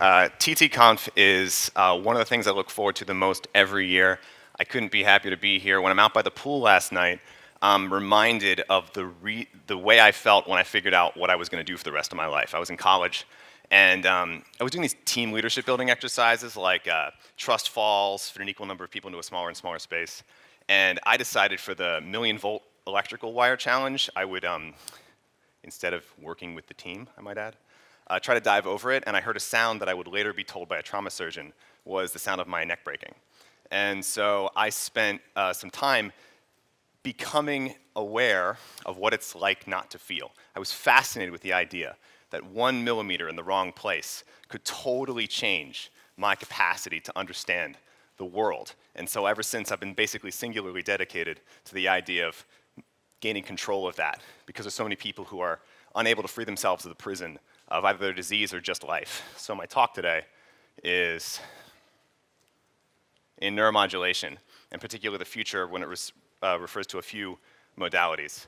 TTConf is one of the things I look forward to the most every year. I couldn't be happier to be here. When I'm out by the pool last night, I'm reminded of the way I felt when I figured out what I was going to do for the rest of my life. I was in college, and I was doing these team leadership building exercises like trust falls, fit an equal number of people into a smaller and smaller space. And I decided for the million-volt electrical wire challenge, I would, instead of working with the team, I might add, try to dive over it, and I heard a sound that I would later be told by a trauma surgeon was the sound of my neck breaking. And so I spent some time becoming aware of what it's like not to feel. I was fascinated with the idea that 1 millimeter in the wrong place could totally change my capacity to understand the world. And so ever since, I've been basically singularly dedicated to the idea of gaining control of that, because there's so many people who are unable to free themselves of the prison of either their disease or just life. So my talk today is in neuromodulation, and particularly the future when it refers to a few modalities.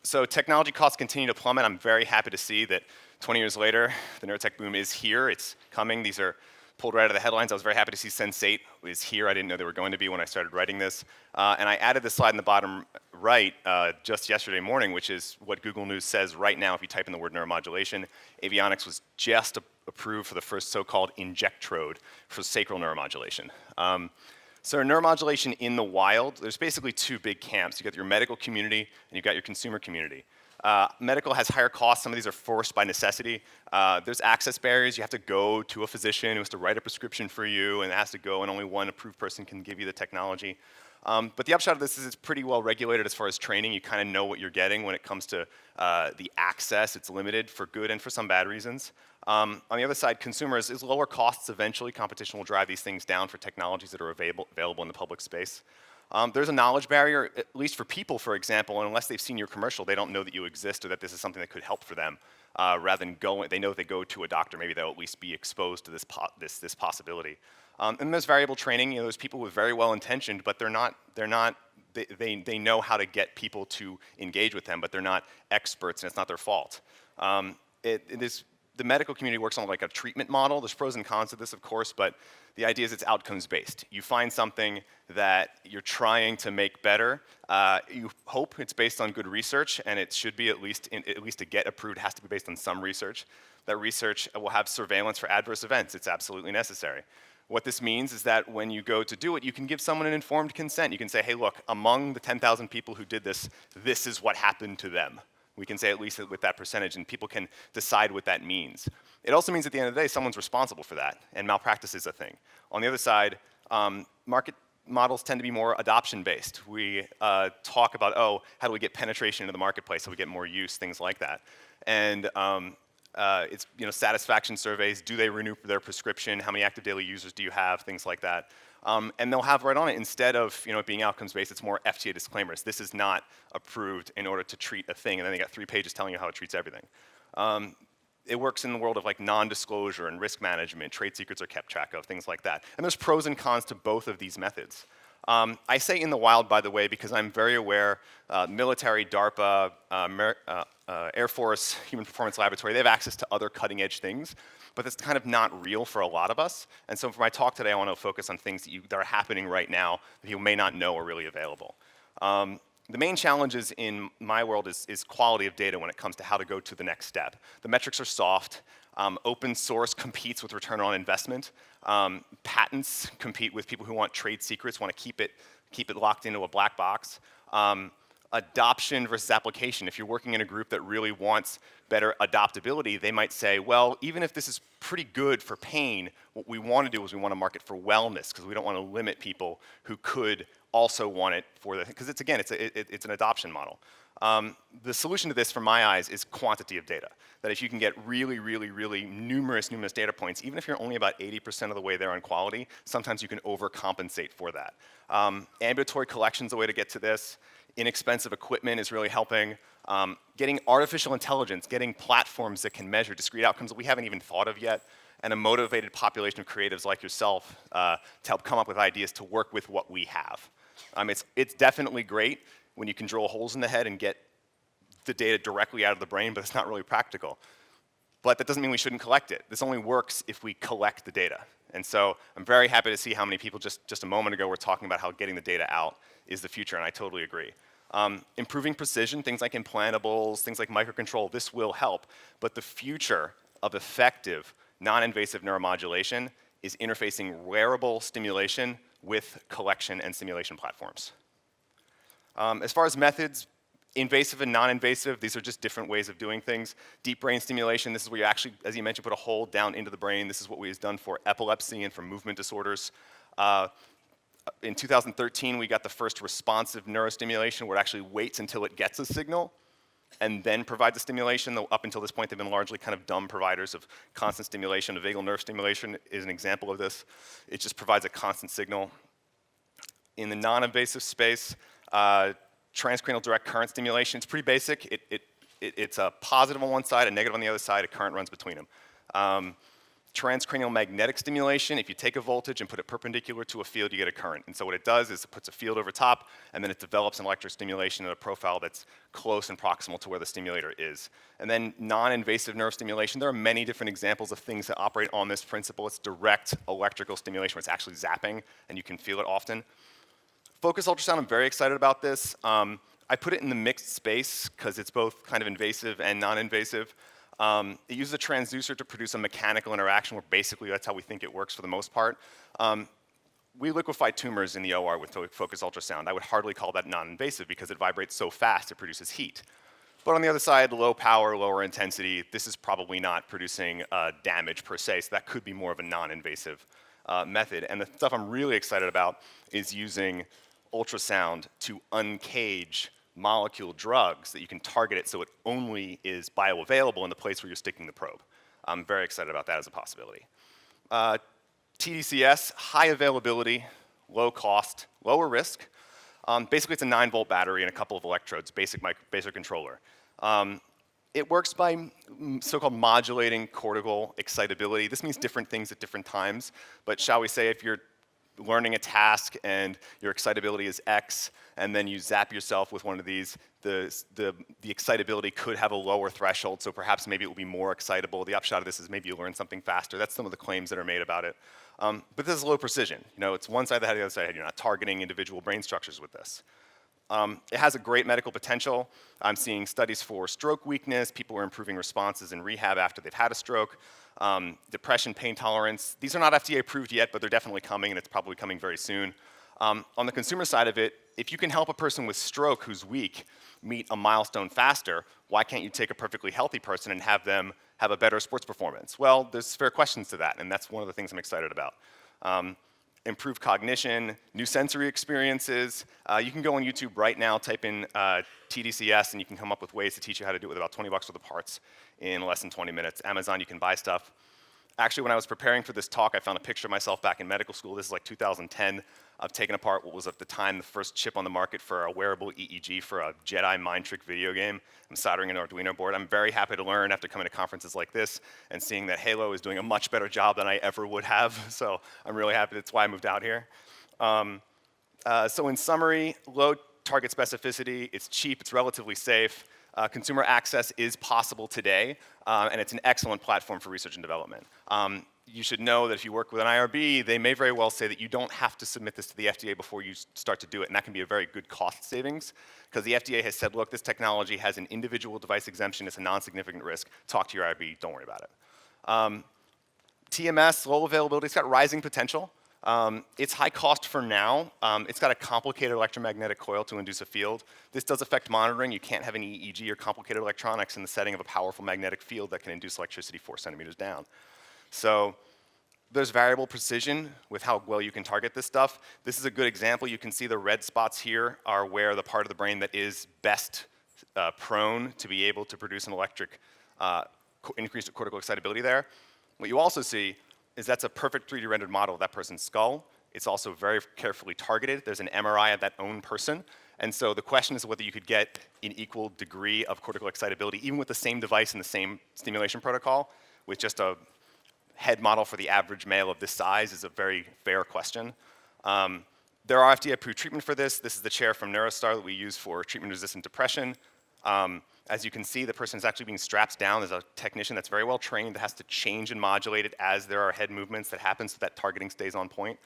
So technology costs continue to plummet. I'm very happy to see that 20 years later, the neurotech boom is here. It's coming. These are pulled right out of the headlines. I was very happy to see Sense8 is here. I didn't know they were going to be when I started writing this. And I added this slide in the bottom right just yesterday morning, which is what Google News says right now if you type in the word neuromodulation. Avionics was just approved for the first so-called injectrode for sacral neuromodulation. So neuromodulation in the wild, there's basically two big camps. You've got your medical community and you've got your consumer community. Medical has higher costs. Some of these are forced by necessity. There's access barriers. You have to go to a physician who has to write a prescription for you, and it has to go, and only one approved person can give you the technology. But the upshot of this is it's pretty well regulated as far as training. You kind of know what you're getting when it comes to the access. It's limited for good and for some bad reasons. On the other side, consumers is lower costs eventually. Competition will drive these things down for technologies that are available in the public space. There's a knowledge barrier, at least for people, for example, and unless they've seen your commercial, they don't know that you exist or that this is something that could help for them. Rather than they know if they go to a doctor, maybe they'll at least be exposed to this possibility. And there's variable training. You know, there's people who are very well intentioned, but they know how to get people to engage with them, but they're not experts, and it's not their fault. The medical community works on like a treatment model. There's pros and cons to this, of course, but the idea is it's outcomes-based. You find something that you're trying to make better. You hope it's based on good research, and it should be at least to get approved, it has to be based on some research. That research will have surveillance for adverse events. It's absolutely necessary. What this means is that when you go to do it, you can give someone an informed consent. You can say, hey, look, among the 10,000 people who did this, this is what happened to them. We can say at least with that percentage, and people can decide what that means. It also means at the end of the day, someone's responsible for that, and malpractice is a thing. On the other side, market models tend to be more adoption-based. We talk about, oh, how do we get penetration into the marketplace so we get more use, things like that. And it's satisfaction surveys. Do they renew their prescription? How many active daily users do you have? Things like that. And they'll have right on it, instead of it being outcomes-based, it's more FDA disclaimers. This is not approved in order to treat a thing, and then they got 3 pages telling you how it treats everything. It works in the world of like non-disclosure and risk management. Trade secrets are kept track of, things like that. And there's pros and cons to both of these methods. I say in the wild, by the way, because I'm very aware military, DARPA, Air Force, Human Performance Laboratory, they have access to other cutting-edge things, but that's kind of not real for a lot of us. And so for my talk today, I want to focus on things that are happening right now that you may not know are really available. The main challenges in my world is quality of data when it comes to how to go to the next step. The metrics are soft. Open source competes with return on investment. Patents compete with people who want trade secrets, want to keep it locked into a black box. Adoption versus application. If you're working in a group that really wants better adoptability, they might say, well, even if this is pretty good for pain, what we want to do is we want to market for wellness because we don't want to limit people who could also want it for because it's an adoption model. The solution to this, from my eyes, is quantity of data. That if you can get really, really, really numerous data points, even if you're only about 80% of the way there on quality, sometimes you can overcompensate for that. Ambulatory collection is a way to get to this. Inexpensive equipment is really helping. Getting artificial intelligence, getting platforms that can measure discrete outcomes that we haven't even thought of yet, and a motivated population of creatives like yourself to help come up with ideas to work with what we have. It's definitely great when you can drill holes in the head and get the data directly out of the brain, but it's not really practical. but that doesn't mean we shouldn't collect it. This only works if we collect the data. And so I'm very happy to see how many people just a moment ago were talking about how getting the data out is the future, and I totally agree. Improving precision, things like implantables, things like microcontrol, this will help. But the future of effective non-invasive neuromodulation is interfacing wearable stimulation with collection and simulation platforms. As far as methods, invasive and non-invasive, these are just different ways of doing things. Deep brain stimulation, this is where you actually, as you mentioned, put a hole down into the brain. This is what we've done for epilepsy and for movement disorders. In 2013, we got the first responsive neurostimulation, where it actually waits until it gets a signal and then provides the stimulation. Though up until this point, they've been largely kind of dumb providers of constant stimulation. The vagal nerve stimulation is an example of this. It just provides a constant signal. In the non-invasive space, transcranial direct current stimulation, it's pretty basic. It's a positive on one side, a negative on the other side, a current runs between them. Transcranial magnetic stimulation, if you take a voltage and put it perpendicular to a field, you get a current. And so what it does is it puts a field over top, and then it develops an electric stimulation at a profile that's close and proximal to where the stimulator is. And then non-invasive nerve stimulation, there are many different examples of things that operate on this principle. It's direct electrical stimulation where it's actually zapping, and you can feel it often. Focus ultrasound, I'm very excited about this. I put it in the mixed space because it's both kind of invasive and non-invasive. It uses a transducer to produce a mechanical interaction where basically that's how we think it works for the most part. We liquefy tumors in the OR with focus ultrasound. I would hardly call that non-invasive because it vibrates so fast it produces heat. But on the other side, low power, lower intensity, this is probably not producing damage per se, so that could be more of a non-invasive method. And the stuff I'm really excited about is using ultrasound to uncage molecule drugs that you can target it so it only is bioavailable in the place where you're sticking the probe. I'm very excited about that as a possibility. TcDS, high availability, low cost, lower risk. Basically, it's a 9-volt battery and a couple of electrodes, basic controller. It works by so-called modulating cortical excitability. This means different things at different times, but shall we say if you're learning a task and your excitability is X, and then you zap yourself with one of these, the excitability could have a lower threshold, so perhaps maybe it will be more excitable. The upshot of this is maybe you learn something faster. That's some of the claims that are made about it. But this is low precision. You know, it's one side of the head, the other side of the head. You're not targeting individual brain structures with this. It has a great medical potential. I'm seeing studies for stroke weakness. People are improving responses in rehab after they've had a stroke. Depression, pain tolerance. These are not FDA approved yet, but they're definitely coming, and it's probably coming very soon. On the consumer side of it, if you can help a person with stroke who's weak meet a milestone faster, why can't you take a perfectly healthy person and have them have a better sports performance? Well, there's fair questions to that, and that's one of the things I'm excited about. Improved cognition, new sensory experiences. You can go on YouTube right now, type in TcDS, and you can come up with ways to teach you how to do it with about 20 bucks worth of parts in less than 20 minutes. Amazon, you can buy stuff. Actually, when I was preparing for this talk, I found a picture of myself back in medical school. This is like 2010. I've taken apart what was at the time the first chip on the market for a wearable EEG for a Jedi mind trick video game. I'm soldering an Arduino board. I'm very happy to learn after coming to conferences like this and seeing that Halo is doing a much better job than I ever would have. So I'm really happy. That's why I moved out here. So in summary, low target specificity. It's cheap. It's relatively safe. Consumer access is possible today, and it's an excellent platform for research and development. You should know that if you work with an IRB, they may very well say that you don't have to submit this to the FDA before you start to do it, and that can be a very good cost savings, because the FDA has said, look, this technology has an individual device exemption, it's a non-significant risk, talk to your IRB, don't worry about it. TMS, low availability, it's got rising potential. It's high cost for now. It's got a complicated electromagnetic coil to induce a field. This does affect monitoring. You can't have an EEG or complicated electronics in the setting of a powerful magnetic field that can induce electricity 4 centimeters down. So there's variable precision with how well you can target this stuff. This is a good example. You can see the red spots here are where the part of the brain that is best prone to be able to produce an electric increased cortical excitability there. What you also see is that's a perfect 3D rendered model of that person's skull. It's also very carefully targeted. There's an MRI of that own person. And so the question is whether you could get an equal degree of cortical excitability, even with the same device and the same stimulation protocol, with just a head model for the average male of this size is a very fair question. There are FDA-approved treatment for this. This is the chair from Neurostar that we use for treatment-resistant depression. As you can see, the person is actually being strapped down. There's a technician that's very well trained that has to change and modulate it as there are head movements that happen so that targeting stays on point.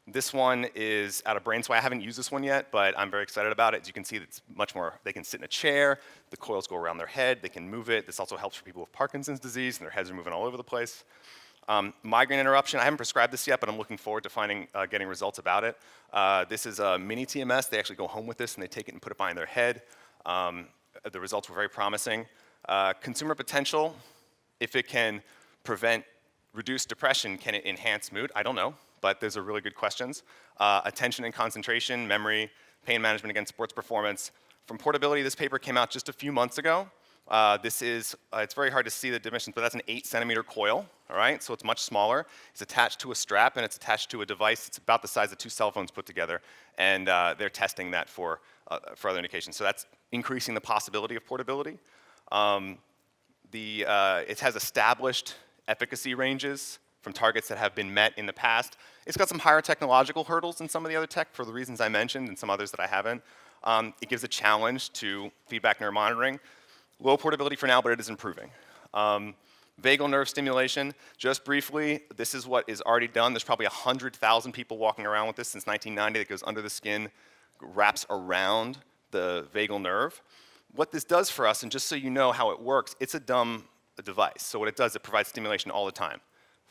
This one is out of brain sway. I haven't used this one yet, but I'm very excited about it. As you can see, it's much more, they can sit in a chair, the coils go around their head, they can move it. This also helps for people with Parkinson's disease, and their heads are moving all over the place. Migraine interruption, I haven't prescribed this yet, but I'm looking forward to getting results about it. This is a mini TMS. They actually go home with this, and they take it and put it behind their head. The results were very promising. Consumer potential, if it can reduce depression, can it enhance mood? I don't know, but those are really good questions. Attention and concentration, memory, pain management against sports performance. From portability, this paper came out just a few months ago. It's very hard to see the dimensions, but that's an 8-centimeter coil, all right? So it's much smaller. It's attached to a strap, and it's attached to a device. It's about the size of 2 cell phones put together, and they're testing that for other indications. So that's increasing the possibility of portability. It has established efficacy ranges from targets that have been met in the past. It's got some higher technological hurdles than some of the other tech for the reasons I mentioned and some others that I haven't. It gives a challenge to feedback neuromonitoring. Low portability for now, but it is improving. Vagal nerve stimulation, just briefly, this is what is already done. There's probably 100,000 people walking around with this since 1990 that goes under the skin, wraps around the vagal nerve. What this does for us, and just so you know how it works, it's a dumb device. So what it does, it provides stimulation all the time.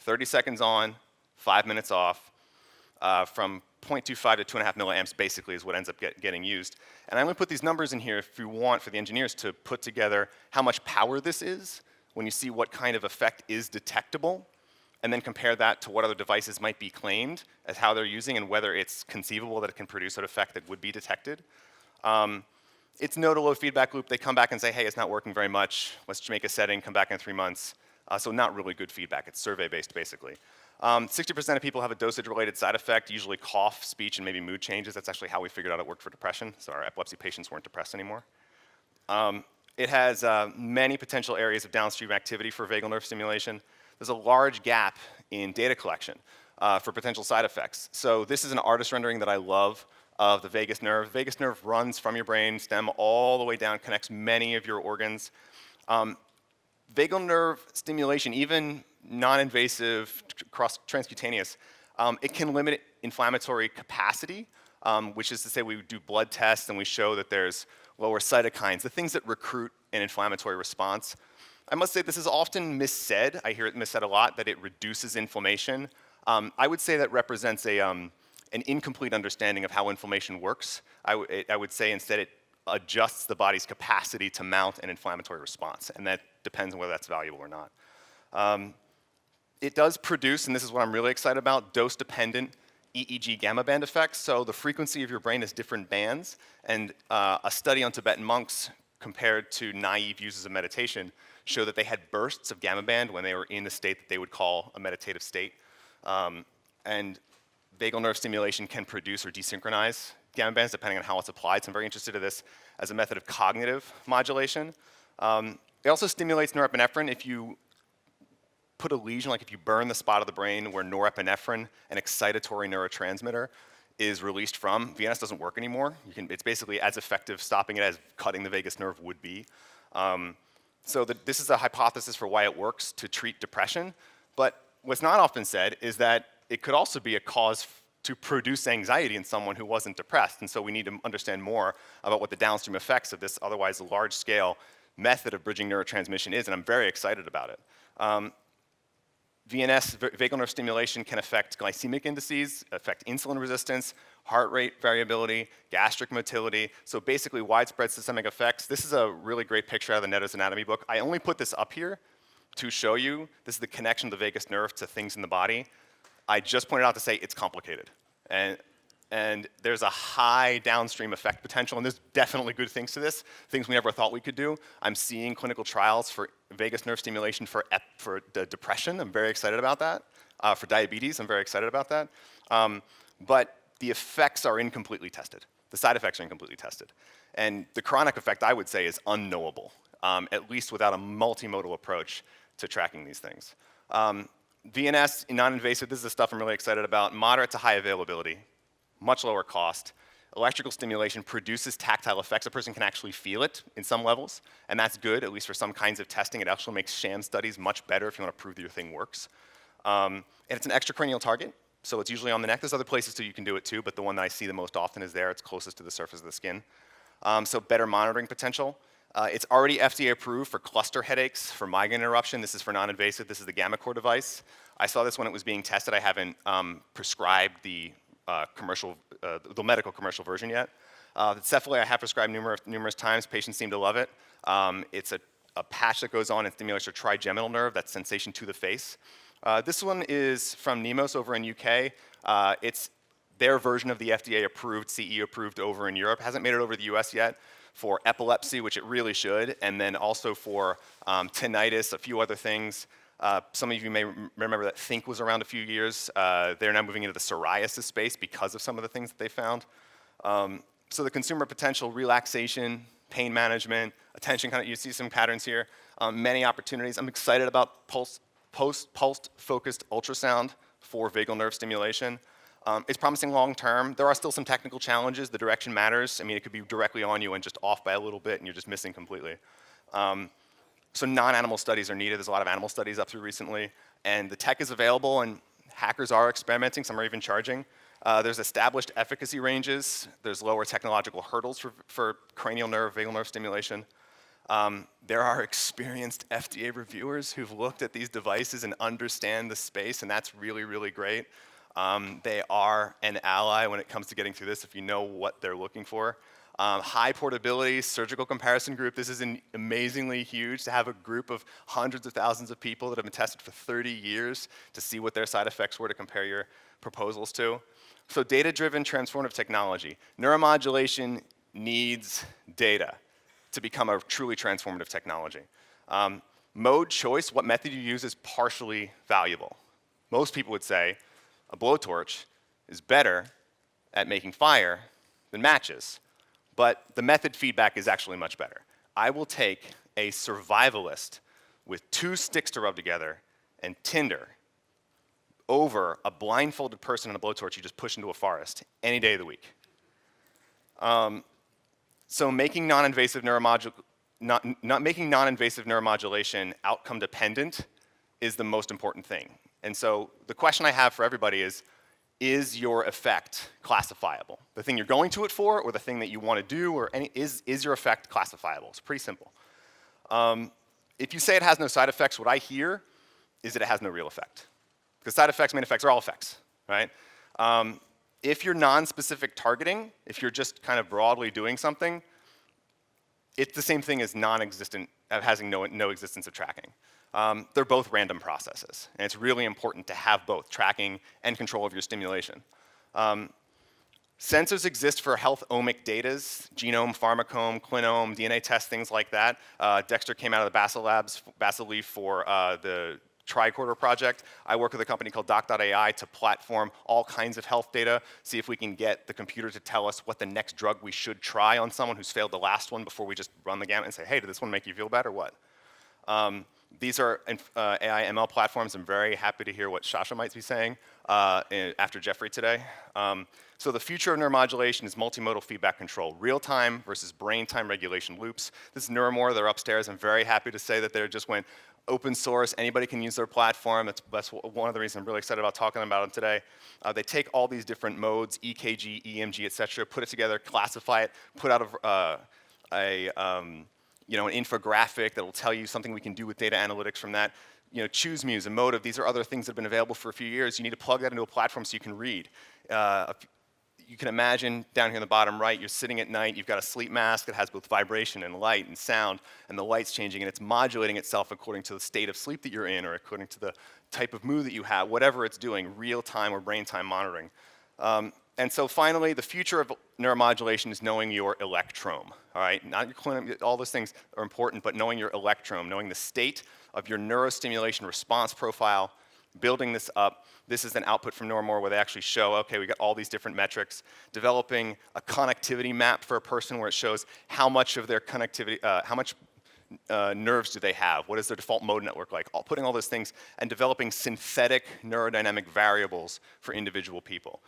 30 seconds on, 5 minutes off, from 0.25 to 2.5 milliamps basically is what ends up getting used. And I only put these numbers in here if you want for the engineers to put together how much power this is when you see what kind of effect is detectable, and then compare that to what other devices might be claimed as how they're using and whether it's conceivable that it can produce an effect that would be detected. It's no to low feedback loop. They come back and say, hey, it's not working very much. Let's make a setting, come back in 3 months. So not really good feedback. It's survey-based, basically. 60% of people have a dosage-related side effect, usually cough, speech, and maybe mood changes. That's actually how we figured out it worked for depression, so our epilepsy patients weren't depressed anymore. It has many potential areas of downstream activity for vagal nerve stimulation. There's a large gap in data collection for potential side effects. So this is an artist rendering that I love of the vagus nerve. The vagus nerve runs from your brain stem all the way down, connects many of your organs. Vagal nerve stimulation, even non-invasive, transcutaneous, it can limit inflammatory capacity, which is to say we do blood tests and we show that there's lower cytokines, the things that recruit an inflammatory response. I must say this is often missaid. I hear it missaid a lot, that it reduces inflammation. I would say that represents an incomplete understanding of how inflammation works. I would say instead it adjusts the body's capacity to mount an inflammatory response, and that depends on whether that's valuable or not. It does produce, and this is what I'm really excited about, dose-dependent EEG gamma band effects. So the frequency of your brain is different bands, and a study on Tibetan monks compared to naive users of meditation showed that they had bursts of gamma band when they were in the state that they would call a meditative state. And vagal nerve stimulation can produce or desynchronize gamma bands depending on how it's applied. So I'm very interested in this as a method of cognitive modulation. It also stimulates norepinephrine. If you put a lesion, like if you burn the spot of the brain where norepinephrine, an excitatory neurotransmitter, is released from, VNS doesn't work anymore. It's basically as effective stopping it as cutting the vagus nerve would be. So this is a hypothesis for why it works to treat depression. But what's not often said is that it could also be a cause to produce anxiety in someone who wasn't depressed. And so we need to understand more about what the downstream effects of this otherwise large-scale method of bridging neurotransmission is, and I'm very excited about it. VNS, vagal nerve stimulation, can affect glycemic indices, affect insulin resistance, heart rate variability, gastric motility, so basically widespread systemic effects. This is a really great picture out of the Netto's Anatomy book. I only put this up here to show you this is the connection of the vagus nerve to things in the body. I just pointed out to say it's complicated. And there's a high downstream effect potential, and there's definitely good things to this, things we never thought we could do. I'm seeing clinical trials for vagus nerve stimulation for depression. I'm very excited about that. For diabetes, I'm very excited about that. But the effects are incompletely tested. The side effects are incompletely tested. And the chronic effect, I would say, is unknowable, at least without a multimodal approach to tracking these things. VNS, non-invasive, this is the stuff I'm really excited about. Moderate to high availability, much lower cost. Electrical stimulation produces tactile effects. A person can actually feel it in some levels, and that's good, at least for some kinds of testing. It actually makes sham studies much better if you want to prove that your thing works. And it's an extracranial target, so it's usually on the neck. There's other places too you can do it too, but the one that I see the most often is there. It's closest to the surface of the skin. So better monitoring potential. It's already FDA approved for cluster headaches, for migraine interruption. This is for non-invasive. This is the GammaCore device. I saw this when it was being tested. I haven't prescribed the the medical commercial version yet. The Cephalate I have prescribed numerous times. Patients seem to love it. It's a patch that goes on and stimulates your trigeminal nerve, that sensation to the face. This one is from Nemos over in UK. It's their version of the FDA approved, CE approved over in Europe. Hasn't made it over to the US yet for epilepsy, which it really should, and then also for tinnitus, a few other things. Some of you may remember that Think was around a few years. They're now moving into the psoriasis space because of some of the things that they found. So the consumer potential, relaxation, pain management, attention, you see some patterns here. Many opportunities. I'm excited about pulsed focused ultrasound for vagal nerve stimulation. It's promising long term. There are still some technical challenges. The direction matters. I mean, it could be directly on you and just off by a little bit and you're just missing completely. So non-animal studies are needed. There's a lot of animal studies up through recently. And the tech is available and hackers are experimenting. Some are even charging. There's established efficacy ranges. There's lower technological hurdles for cranial nerve, vagal nerve stimulation. There are experienced FDA reviewers who've looked at these devices and understand the space, and that's really, really great. They are an ally when it comes to getting through this if you know what they're looking for. High portability, surgical comparison group. This is amazingly huge to have a group of hundreds of thousands of people that have been tested for 30 years to see what their side effects were to compare your proposals to. So data-driven transformative technology. Neuromodulation needs data to become a truly transformative technology. Mode choice, what method you use is partially valuable. Most people would say a blowtorch is better at making fire than matches. But the method feedback is actually much better. I will take a survivalist with 2 sticks to rub together and tinder over a blindfolded person in a blowtorch you just push into a forest any day of the week. So making non-invasive neuromodulation outcome dependent is the most important thing. And so the question I have for everybody is your effect classifiable? The thing you're going to it for, or the thing that you want to do, or is your effect classifiable? It's pretty simple. If you say it has no side effects, what I hear is that it has no real effect. Because side effects, main effects are all effects, right? If you're non-specific targeting, if you're just kind of broadly doing something, it's the same thing as non-existent, having no existence of tracking. They're both random processes, and it's really important to have both tracking and control of your stimulation. Sensors exist for health omic data, genome, pharmacome, clinome, DNA tests, things like that. Dexter came out of the Basel Leaf for the tricorder project. I work with a company called Doc.ai to platform all kinds of health data, see if we can get the computer to tell us what the next drug we should try on someone who's failed the last one before we just run the gamut and say, hey, did this one make you feel better or what? These are AI ML platforms. I'm very happy to hear what Shasha might be saying after Jeffrey today. So the future of neuromodulation is multimodal feedback control, real-time versus brain-time regulation loops. This is Neuromore, they're upstairs. I'm very happy to say that they just went open source. Anybody can use their platform. That's one of the reasons I'm really excited about talking about them today. They take all these different modes, EKG, EMG, et cetera, put it together, classify it, put out an infographic that will tell you something we can do with data analytics from that. Choose Muse and Motive, these are other things that have been available for a few years. You need to plug that into a platform so you can read. You can imagine down here in the bottom right, you're sitting at night, you've got a sleep mask that has both vibration and light and sound, and the light's changing, and it's modulating itself according to the state of sleep that you're in or according to the type of mood that you have, whatever it's doing, real-time or brain-time monitoring. And so finally, the future of neuromodulation is knowing your electrome, all right? Not your clinic, all those things are important, but knowing your electrome, knowing the state of your neurostimulation response profile, building this up. This is an output from Neuromore where they actually show, okay, we got all these different metrics, developing a connectivity map for a person where it shows how much of their connectivity, how much nerves do they have, what is their default mode network like, putting all those things, and developing synthetic neurodynamic variables for individual people.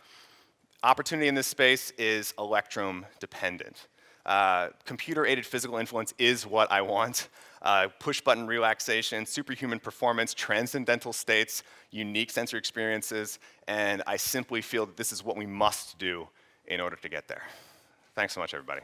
opportunity in this space is electrum dependent. Computer-aided physical influence is what I want. Push-button relaxation, superhuman performance, transcendental states, unique sensory experiences, and I simply feel that this is what we must do in order to get there. Thanks so much, everybody.